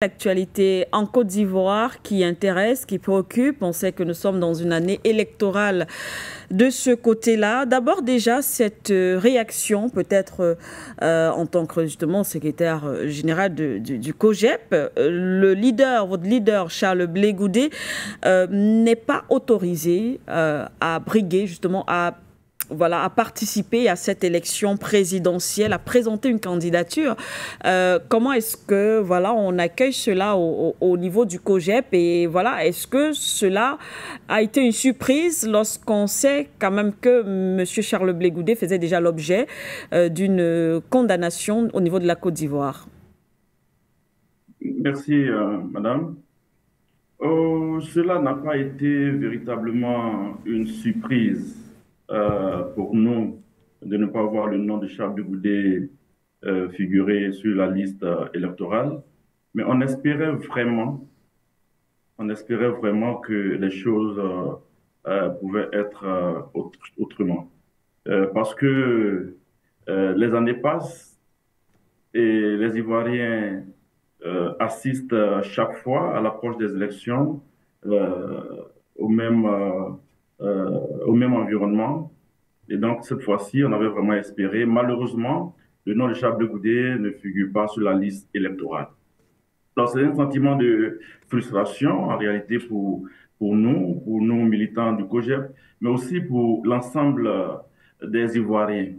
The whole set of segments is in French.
L'actualité en Côte d'Ivoire qui intéresse, qui préoccupe. On sait que nous sommes dans une année électorale de ce côté-là. D'abord déjà cette réaction, peut-être en tant que justement secrétaire général du COJEP, votre leader Charles Blé Goudé n'est pas autorisé à briguer justement à participer à cette élection présidentielle, à présenter une candidature. Comment est-ce que on accueille cela au niveau du COJEP et est-ce que cela a été une surprise lorsqu'on sait quand même que M. Charles Blé Goudé faisait déjà l'objet d'une condamnation au niveau de la Côte d'Ivoire? Merci, madame. Cela n'a pas été véritablement une surprise pour nous de ne pas voir le nom de Charles Goudé figurer sur la liste électorale, mais on espérait vraiment que les choses pouvaient être autrement. Parce que les années passent et les Ivoiriens assistent chaque fois à l'approche des élections euh, au même, euh, au même environnement. Et donc, cette fois-ci, on avait vraiment espéré. Malheureusement, le nom de Charles Goudé ne figure pas sur la liste électorale. Donc, c'est un sentiment de frustration, en réalité, pour nous, militants du COJEP, mais aussi pour l'ensemble des Ivoiriens.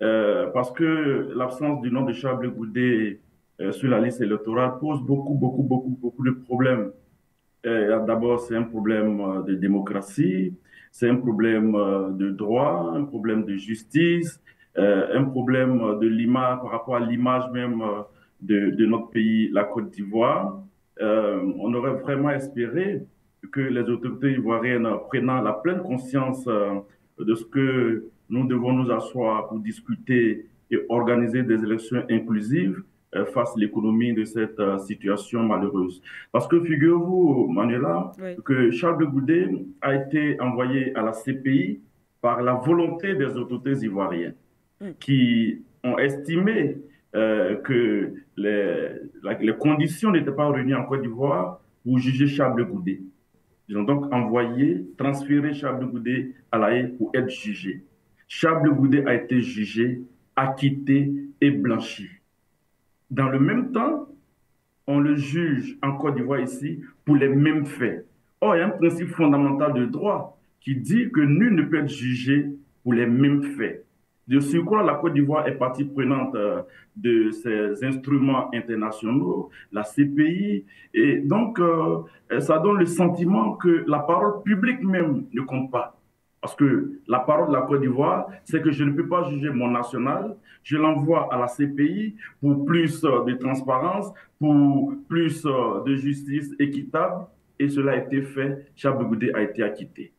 Parce que l'absence du nom de Charles Goudé sur la liste électorale pose beaucoup de problèmes. D'abord, c'est un problème de démocratie, c'est un problème de droit, un problème de justice, un problème de l'image par rapport à l'image même de notre pays, la Côte d'Ivoire. On aurait vraiment espéré que les autorités ivoiriennes prenant la pleine conscience de ce que nous devons nous asseoir pour discuter et organiser des élections inclusives fassent l'économie de cette situation malheureuse. Parce que figurez-vous, Manuela, Oui. que Charles Goudé a été envoyé à la CPI par la volonté des autorités ivoiriennes Mm. qui ont estimé que les conditions n'étaient pas réunies en Côte d'Ivoire pour juger Charles Goudé. Ils ont donc transféré Charles Goudé à La Haye pour être jugé. Charles Goudé a été jugé, acquitté et blanchi. Dans le même temps, on le juge en Côte d'Ivoire ici pour les mêmes faits. Or, il y a un principe fondamental de droit qui dit que nul ne peut être jugé pour les mêmes faits. De surcroît, la Côte d'Ivoire est partie prenante de ces instruments internationaux, la CPI, et donc ça donne le sentiment que la parole publique même ne compte pas. Parce que la parole de la Côte d'Ivoire, c'est que je ne peux pas juger mon national, je l'envoie à la CPI pour plus de transparence, pour plus de justice équitable, et cela a été fait. Charles Goudé a été acquitté.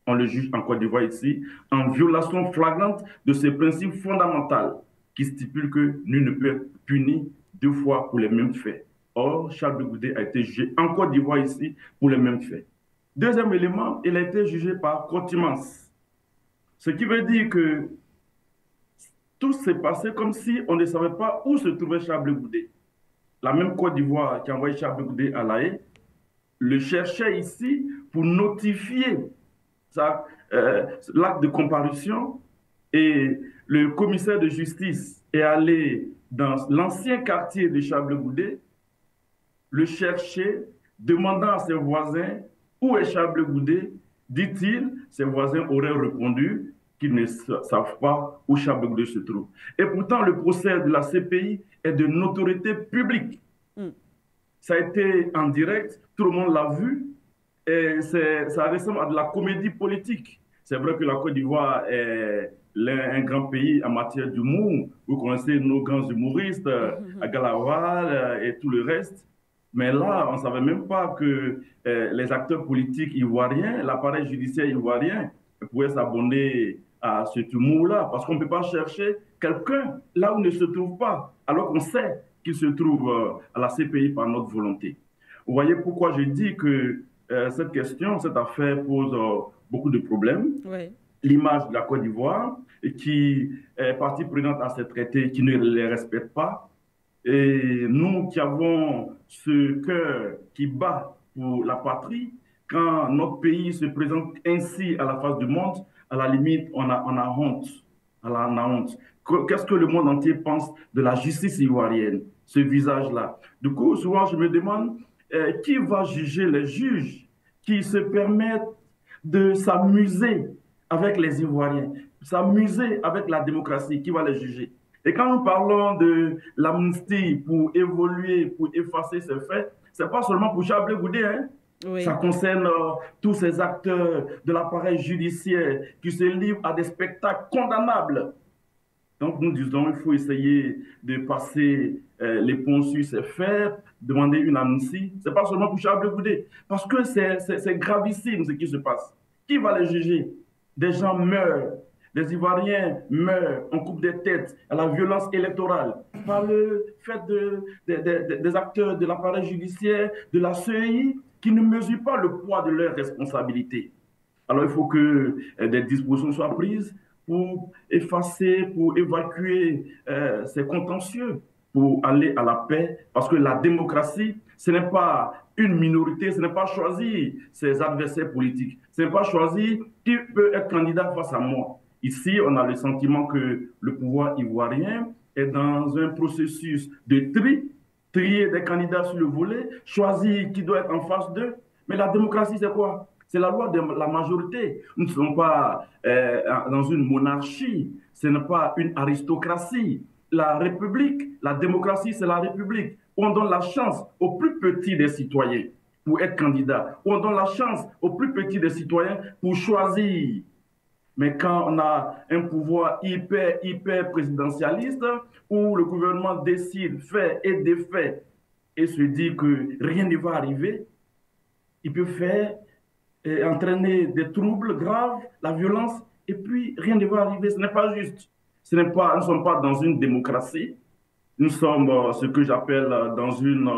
On le juge en Côte d'Ivoire ici en violation flagrante de ce principe fondamental qui stipule que nul ne peut être puni deux fois pour les mêmes faits. Or, Charles Goudé a été jugé en Côte d'Ivoire ici pour les mêmes faits. Deuxième élément, il a été jugé par contumace. Ce qui veut dire que tout s'est passé comme si on ne savait pas où se trouvait Charles Goudé. La même Côte d'Ivoire qui a envoyé Charles Goudé à La Haye le cherchait ici pour notifier l'acte de comparution, et le commissaire de justice est allé dans l'ancien quartier de Charles Goudé, le chercher, demandant à ses voisins où est Charles Goudé. Dit-il, ses voisins auraient répondu qu'ils ne savent pas où Charles Goudé se trouve. Et pourtant, le procès de la CPI est de notoriété publique. Mm. Ça a été en direct, tout le monde l'a vu, et ça ressemble à de la comédie politique. C'est vrai que la Côte d'Ivoire est un grand pays en matière d'humour. Vous connaissez nos grands humoristes, Agalawal et tout le reste. Mais là, on ne savait même pas que les acteurs politiques ivoiriens, l'appareil judiciaire ivoirien, pouvaient s'abonner à ce humour-là. Parce qu'on ne peut pas chercher quelqu'un là où il ne se trouve pas, alors qu'on sait qu'il se trouve à la CPI par notre volonté. Vous voyez pourquoi je dis que cette question, cette affaire pose beaucoup de problèmes. Oui. L'image de la Côte d'Ivoire, qui est partie prenante à ces traités, qui ne les respecte pas, Et nous qui avons ce cœur qui bat pour la patrie, quand notre pays se présente ainsi à la face du monde, à la limite, on a honte. On a honte. Qu'est-ce que le monde entier pense de la justice ivoirienne, ce visage-là? Du coup, souvent, je me demande qui va juger les juges qui se permettent de s'amuser avec les Ivoiriens, s'amuser avec la démocratie, qui va les juger? Et quand nous parlons de l'amnistie pour évoluer, pour effacer ces faits, ce n'est pas seulement pour Chablé Goudé, hein. Ça Oui. concerne tous ces acteurs de l'appareil judiciaire qui se livrent à des spectacles condamnables. Donc nous disons qu'il faut essayer de passer l'éponge sur ces faits, demander une amnistie. Ce n'est pas seulement pour Chablé Goudé, parce que c'est gravissime ce qui se passe. Qui va les juger? Des gens meurent. Les Ivoiriens meurent, on coupe des têtes à la violence électorale par le fait des acteurs de l'appareil judiciaire, de la CEI, qui ne mesurent pas le poids de leurs responsabilités. Alors il faut que des dispositions soient prises pour effacer, pour évacuer ces contentieux, pour aller à la paix, parce que la démocratie, ce n'est pas une minorité, ce n'est pas choisir ses adversaires politiques, ce n'est pas choisir qui peut être candidat face à moi. Ici, on a le sentiment que le pouvoir ivoirien est dans un processus de trier des candidats sur le volet, choisir qui doit être en face d'eux. Mais la démocratie, c'est quoi? C'est la loi de la majorité. Nous ne sommes pas dans une monarchie, ce n'est pas une aristocratie. La République, la démocratie, c'est la République, où on donne la chance aux plus petits des citoyens pour être candidat, où on donne la chance aux plus petits des citoyens pour choisir. Mais quand on a un pouvoir hyper présidentialiste, où le gouvernement décide, fait et défait, et se dit que rien ne va arriver, il peut faire entraîner des troubles graves, la violence, et puis rien ne va arriver. Ce n'est pas juste. Nous ne sommes pas dans une démocratie. Nous sommes ce que j'appelle dans une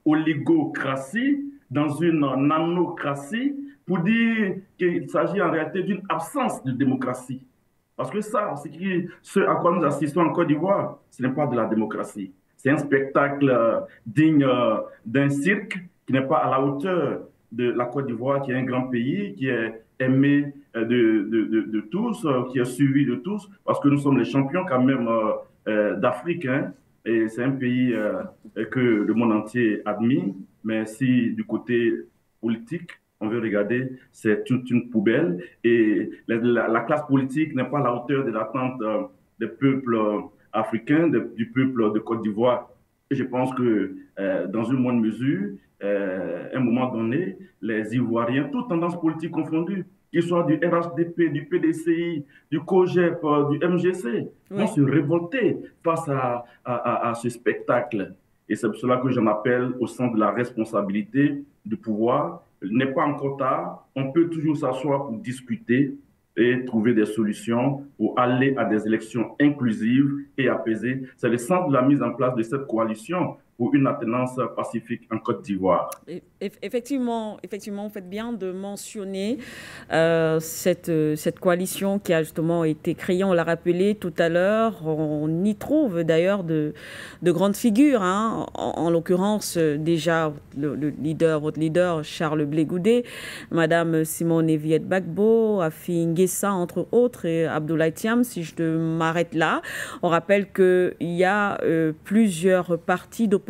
oligocratie, dans une nanocratie, pour dire qu'il s'agit en réalité d'une absence de démocratie. Parce que ça, ce à quoi nous assistons en Côte d'Ivoire, ce n'est pas de la démocratie. C'est un spectacle digne d'un cirque qui n'est pas à la hauteur de la Côte d'Ivoire, qui est un grand pays, qui est aimé de tous, qui est suivi de tous, parce que nous sommes les champions quand même d'Afrique, hein. Et c'est un pays que le monde entier admire, mais si du côté politique, on veut regarder, c'est toute une poubelle. Et la classe politique n'est pas à la hauteur de l'attente des peuples africains, du peuple de Côte d'Ivoire. Et je pense que dans une moindre mesure, à un moment donné, les Ivoiriens, toutes tendances politiques confondues, qu'ils soient du RHDP, du PDCI, du COGEP, du MGC, vont Oui. se révolter face à ce spectacle. Et c'est pour cela que j'en appelle au sens de la responsabilité du pouvoir. Il n'est pas encore tard, on peut toujours s'asseoir pour discuter et trouver des solutions pour aller à des élections inclusives et apaisées. C'est le sens de la mise en place de cette coalition pour une alternance pacifique en Côte d'Ivoire. Effectivement, effectivement, vous faites bien de mentionner cette coalition qui a justement été créée, on l'a rappelé tout à l'heure. On y trouve d'ailleurs de grandes figures, hein. En l'occurrence, déjà, votre leader, Charles Blé Goudé, Madame Simone Eviette Gbagbo, Afi Nguessa, entre autres, et Abdoulaye Thiam, si je m'arrête là. On rappelle qu'il y a plusieurs partis d'opposition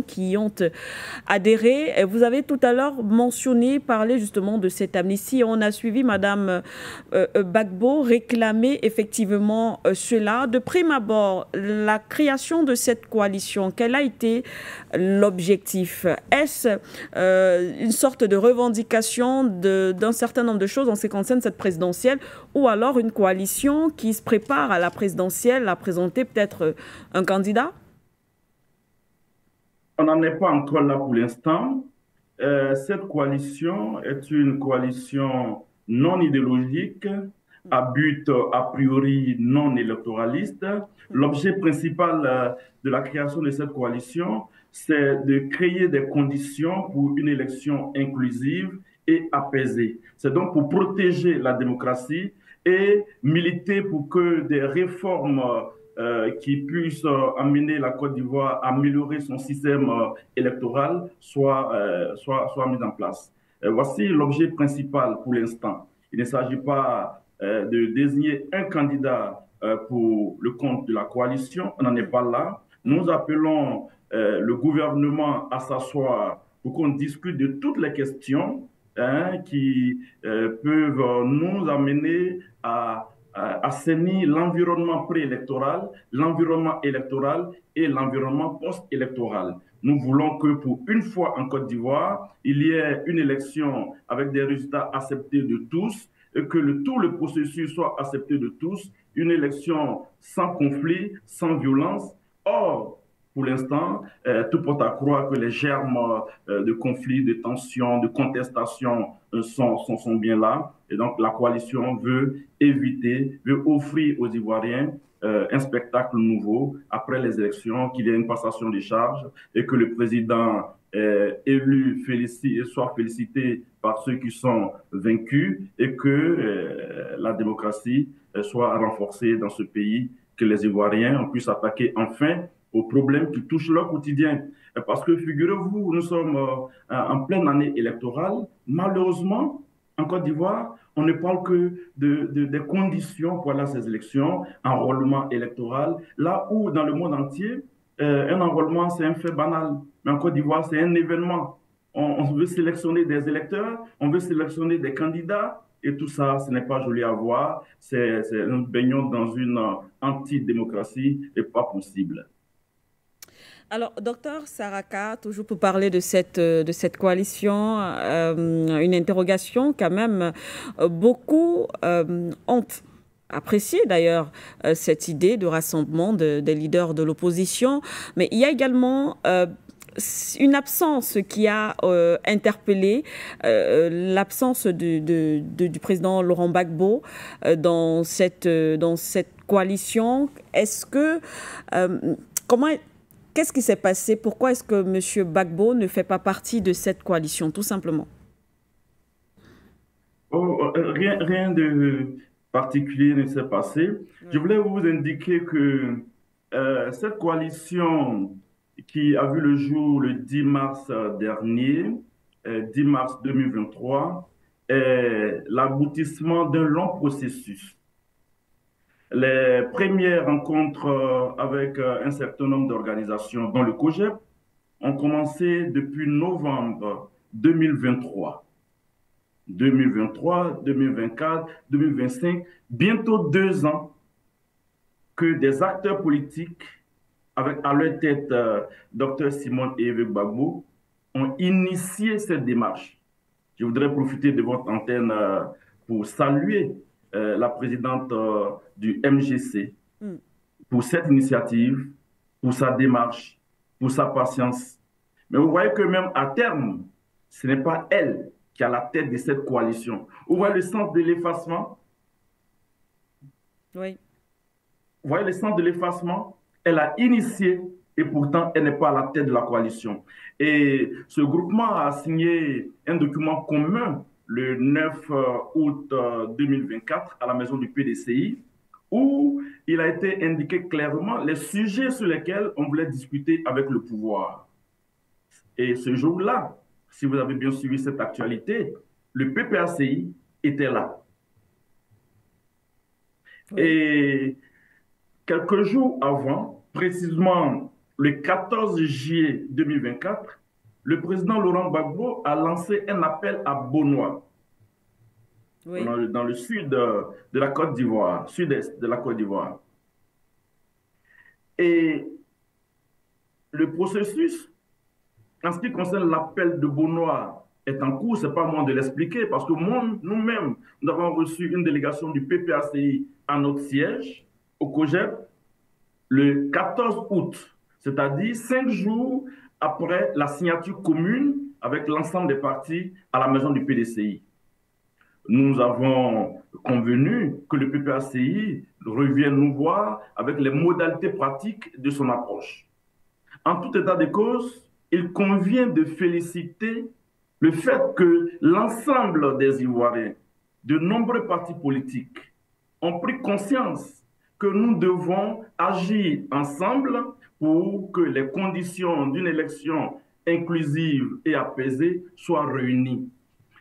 qui y ont adhéré. Et vous avez tout à l'heure parlé justement de cette amnistie. On a suivi Madame Gbagbo réclamer effectivement cela. De prime abord, la création de cette coalition, quel a été l'objectif? Est-ce une sorte de revendication d'un certain nombre de choses en ce qui concerne cette présidentielle, ou alors une coalition qui se prépare à la présidentielle, à présenter peut-être un candidat? On n'en est pas encore là pour l'instant. Cette coalition est une coalition non idéologique, à but a priori non électoraliste. L'objet principal de la création de cette coalition, c'est de créer des conditions pour une élection inclusive et apaisée. C'est donc pour protéger la démocratie et militer pour que des réformes qui puisse amener la Côte d'Ivoire à améliorer son système électoral soit mise en place. Voici l'objet principal pour l'instant. Il ne s'agit pas de désigner un candidat pour le compte de la coalition. On n'en est pas là. Nous appelons le gouvernement à s'asseoir pour qu'on discute de toutes les questions qui peuvent nous amener à assainir l'environnement préélectoral, l'environnement électoral et l'environnement post-électoral. Nous voulons que pour une fois en Côte d'Ivoire, il y ait une élection avec des résultats acceptés de tous et que tout le processus soit accepté de tous, une élection sans conflit, sans violence. Or, pour l'instant, tout porte à croire que les germes de conflits, de tensions, de contestations sont bien là. Et donc, la coalition veut éviter, veut offrir aux Ivoiriens un spectacle nouveau après les élections, qu'il y ait une passation des charges et que le président élu soit félicité par ceux qui sont vaincus et que la démocratie soit renforcée dans ce pays, que les Ivoiriens puissent attaquer enfin aux problèmes qui touchent leur quotidien. Parce que figurez-vous, nous sommes en pleine année électorale. Malheureusement, en Côte d'Ivoire, on ne parle que des conditions pour aller à ces élections, enrôlement électoral, là où dans le monde entier, un enrôlement, c'est un fait banal. Mais en Côte d'Ivoire, c'est un événement. On veut sélectionner des électeurs, on veut sélectionner des candidats, et tout ça, ce n'est pas joli à voir. Nous baignons dans une antidémocratie et pas possible. Alors, docteur Saraka, toujours pour parler de cette coalition, une interrogation quand même, beaucoup ont apprécié d'ailleurs cette idée de rassemblement des leaders de l'opposition, mais il y a également une absence qui a interpellé, l'absence du président Laurent Gbagbo dans cette coalition. Est-ce que, qu'est-ce qui s'est passé? Pourquoi est-ce que M. Gbagbo ne fait pas partie de cette coalition, tout simplement? Rien de particulier ne s'est passé. Je voulais vous indiquer que cette coalition qui a vu le jour le 10 mars dernier, 10 mars 2023, est l'aboutissement d'un long processus. Les premières rencontres avec un certain nombre d'organisations, dont le COGEP, ont commencé depuis novembre 2023. 2023, 2024, 2025, bientôt 2 ans que des acteurs politiques, avec à leur tête Dr Simone et Yves Gbagbo, ont initié cette démarche. Je voudrais profiter de votre antenne pour saluer la présidente du MGC pour cette initiative, pour sa démarche, pour sa patience. Mais vous voyez que même à terme, ce n'est pas elle qui a la tête de cette coalition. Vous voyez le sens de l'effacement? Oui. Vous voyez le sens de l'effacement? Elle a initié et pourtant elle n'est pas à la tête de la coalition. Et ce groupement a signé un document commun le 9 août 2024 à la maison du PDCI où il a été indiqué clairement les sujets sur lesquels on voulait discuter avec le pouvoir. Et ce jour-là, si vous avez bien suivi cette actualité, le PPACI était là. Oui. Et quelques jours avant, précisément le 14 juillet 2024, le président Laurent Gbagbo a lancé un appel à Bonois, oui, dans le sud de la Côte d'Ivoire, sud-est de la Côte d'Ivoire. Et le processus, en ce qui concerne l'appel de Bonois, est en cours. Ce n'est pas moi de l'expliquer parce que nous-mêmes, nous avons reçu une délégation du PPACI à notre siège, au COGEP, le 14 août, c'est-à-dire 5 jours après la signature commune avec l'ensemble des partis à la maison du PDCI. Nous avons convenu que le PPACI revienne nous voir avec les modalités pratiques de son approche. En tout état de cause, il convient de féliciter le fait que l'ensemble des Ivoiriens, de nombreux partis politiques, ont pris conscience que nous devons agir ensemble pour que les conditions d'une élection inclusive et apaisée soient réunies.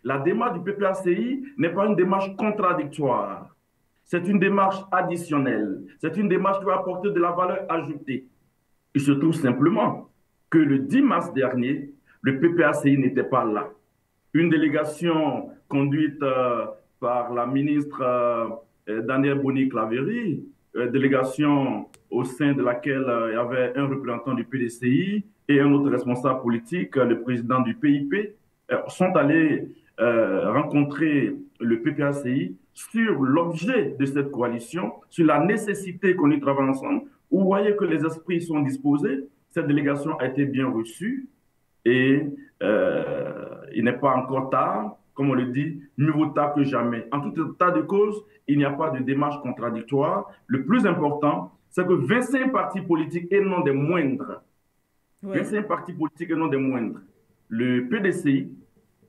La démarche du PPACI n'est pas une démarche contradictoire. C'est une démarche additionnelle. C'est une démarche qui va apporter de la valeur ajoutée. Il se trouve simplement que le 10 mars dernier, le PPACI n'était pas là. Une délégation conduite par la ministre Danielle Boni-Claverie, délégation au sein de laquelle il y avait un représentant du PDCI et un autre responsable politique, le président du PIP, sont allés rencontrer le PPACI sur l'objet de cette coalition, sur la nécessité qu'on y travaille ensemble. Vous voyez que les esprits sont disposés. Cette délégation a été bien reçue et il n'est pas encore tard. Comme on le dit, mieux vaut tard que jamais. En tout état de cause, il n'y a pas de démarche contradictoire. Le plus important, c'est que 25 partis politiques et non des moindres, 25 partis politiques et non des moindres, le PDCI,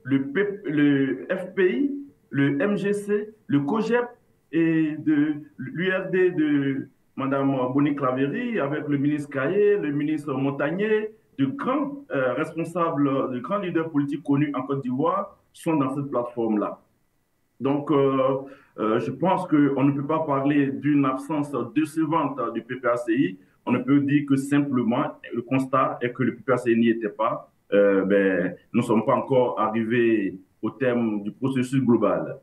le FPI, le MGC, le COGEP et de l'URD de Mme Boni-Claverie avec le ministre Kaye, le ministre Montagnier, de grands responsables, de grands leaders politiques connus en Côte d'Ivoire sont dans cette plateforme-là. Donc, je pense qu'on ne peut pas parler d'une absence décevante du PPACI. On ne peut dire que simplement, le constat est que le PPACI n'y était pas. Nous ne sommes pas encore arrivés au terme du processus global.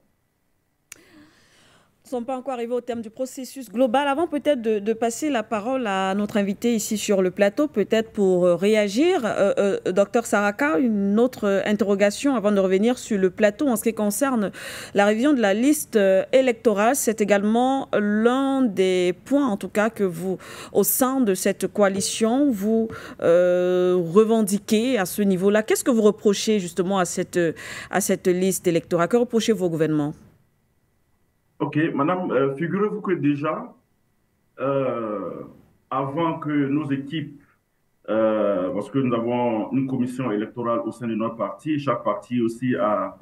Nous ne sommes pas encore arrivés au terme du processus global. Avant peut-être de passer la parole à notre invité ici sur le plateau, peut-être pour réagir, Dr Saraka, une autre interrogation avant de revenir sur le plateau en ce qui concerne la révision de la liste électorale. C'est également l'un des points, en tout cas, que vous, au sein de cette coalition, vous revendiquez à ce niveau-là. Qu'est-ce que vous reprochez justement à cette liste électorale? Que reprochez-vous au gouvernement? Ok, madame, figurez-vous que déjà, avant que nos équipes, parce que nous avons une commission électorale au sein de notre parti, chaque parti aussi a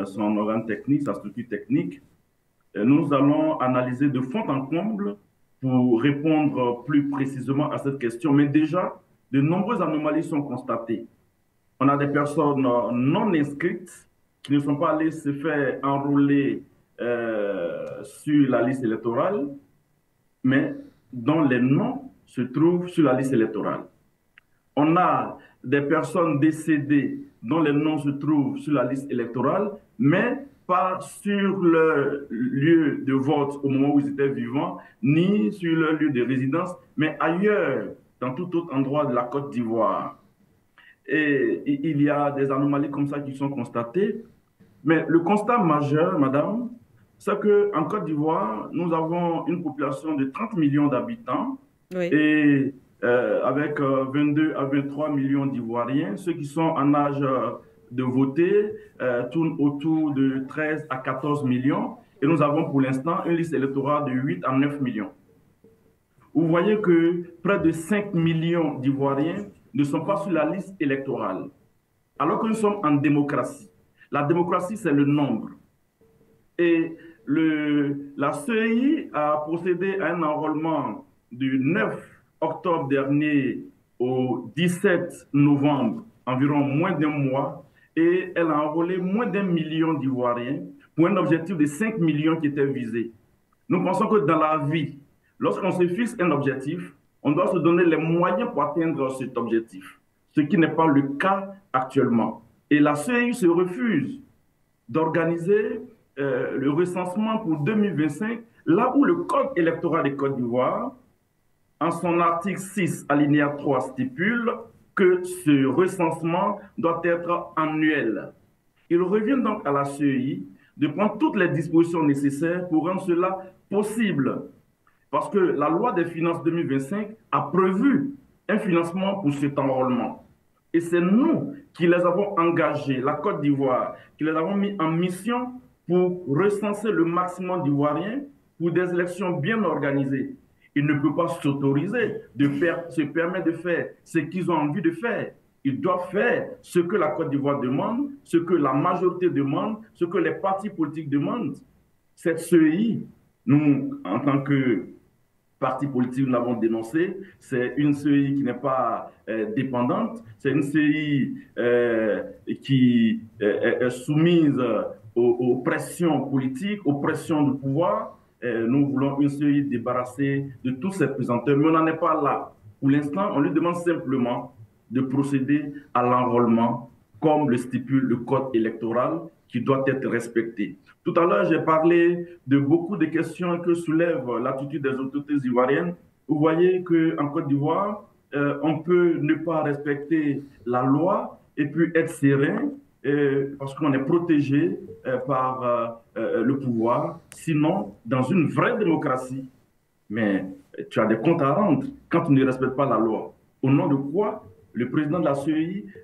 son organe technique, sa structure technique, nous allons analyser de fond en comble pour répondre plus précisément à cette question. Mais déjà, de nombreuses anomalies sont constatées. On a des personnes non inscrites qui ne sont pas allées se faire enrôler sur la liste électorale, mais dont les noms se trouvent sur la liste électorale. On a des personnes décédées dont les noms se trouvent sur la liste électorale, mais pas sur le lieu de vote au moment où ils étaient vivants, ni sur leur lieu de résidence, mais ailleurs, dans tout autre endroit de la Côte d'Ivoire. Et il y a des anomalies comme ça qui sont constatées. Mais le constat majeur, madame, c'est qu'en Côte d'Ivoire, nous avons une population de 30 millions d'habitants et avec 22 à 23 millions d'Ivoiriens. Ceux qui sont en âge de voter tournent autour de 13 à 14 millions. Et nous avons pour l'instant une liste électorale de 8 à 9 millions. Vous voyez que près de 5 millions d'Ivoiriens ne sont pas sur la liste électorale, alors que nous sommes en démocratie. La démocratie, c'est le nombre. Et la CEI a procédé à un enrôlement du 9 octobre dernier au 17 novembre, environ moins d'un mois, et elle a enrôlé moins d'1 million d'Ivoiriens pour un objectif de 5 millions qui était visé. Nous pensons que dans la vie, lorsqu'on se fixe un objectif, on doit se donner les moyens pour atteindre cet objectif, ce qui n'est pas le cas actuellement. Et la CEI se refuse d'organiser le recensement pour 2025, là où le Code électoral de Côte d'Ivoire, en son article 6, alinéa 3, stipule que ce recensement doit être annuel. Il revient donc à la CEI de prendre toutes les dispositions nécessaires pour rendre cela possible. Parce que la loi des finances 2025 a prévu un financement pour cet enrôlement. Et c'est nous qui les avons engagés, la Côte d'Ivoire, qui les avons mis en mission pour recenser le maximum d'Ivoiriens pour des élections bien organisées. Ils ne peuvent pas s'autoriser de se permettre de faire ce qu'ils ont envie de faire. Ils doivent faire ce que la Côte d'Ivoire demande, ce que la majorité demande, ce que les partis politiques demandent. Cette CEI, nous, en tant que partis politiques, nous l'avons dénoncé. C'est une CEI qui n'est pas dépendante. C'est une CEI qui est soumise aux pressions politiques, aux pressions du pouvoir. Nous voulons une CEI débarrassée de tous ces présenteurs, mais on n'en est pas là. Pour l'instant, on lui demande simplement de procéder à l'enrôlement comme le stipule le code électoral qui doit être respecté. Tout à l'heure, j'ai parlé de beaucoup de questions que soulève l'attitude des autorités ivoiriennes. Vous voyez qu'en Côte d'Ivoire, on peut ne pas respecter la loi et puis être serein parce qu'on est protégé par le pouvoir. Sinon, dans une vraie démocratie, mais tu as des comptes à rendre quand tu ne respectes pas la loi. Au nom de quoi le président de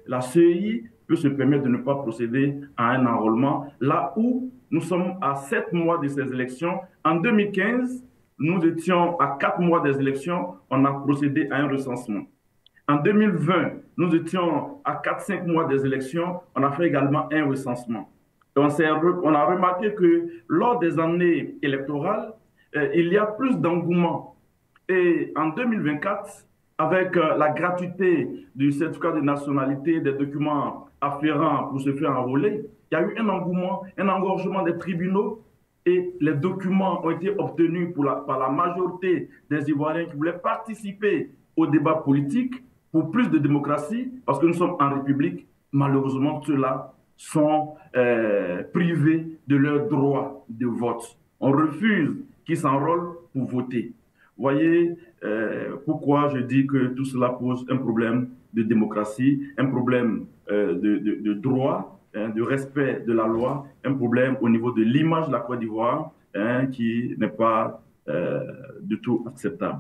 la CEI peut se permettre de ne pas procéder à un enrôlement, là où nous sommes à 7 mois de ces élections. En 2015, nous étions à 4 mois des élections, on a procédé à un recensement. En 2020, nous étions à 4-5 mois des élections, on a fait également un recensement. Et on a remarqué que lors des années électorales, il y a plus d'engouement. Et en 2024, avec la gratuité du certificat de nationalité, des documents afférents pour se faire enrôler, il y a eu un engouement, un engorgement des tribunaux et les documents ont été obtenus par la majorité des Ivoiriens qui voulaient participer au débat politique pour plus de démocratie, parce que nous sommes en République. Malheureusement, ceux-là sont privés de leur droit de vote. On refuse qu'ils s'enrôlent pour voter. Voyez pourquoi je dis que tout cela pose un problème de démocratie, un problème de droit, hein, de respect de la loi, un problème au niveau de l'image de la Côte d'Ivoire, hein, qui n'est pas du tout acceptable.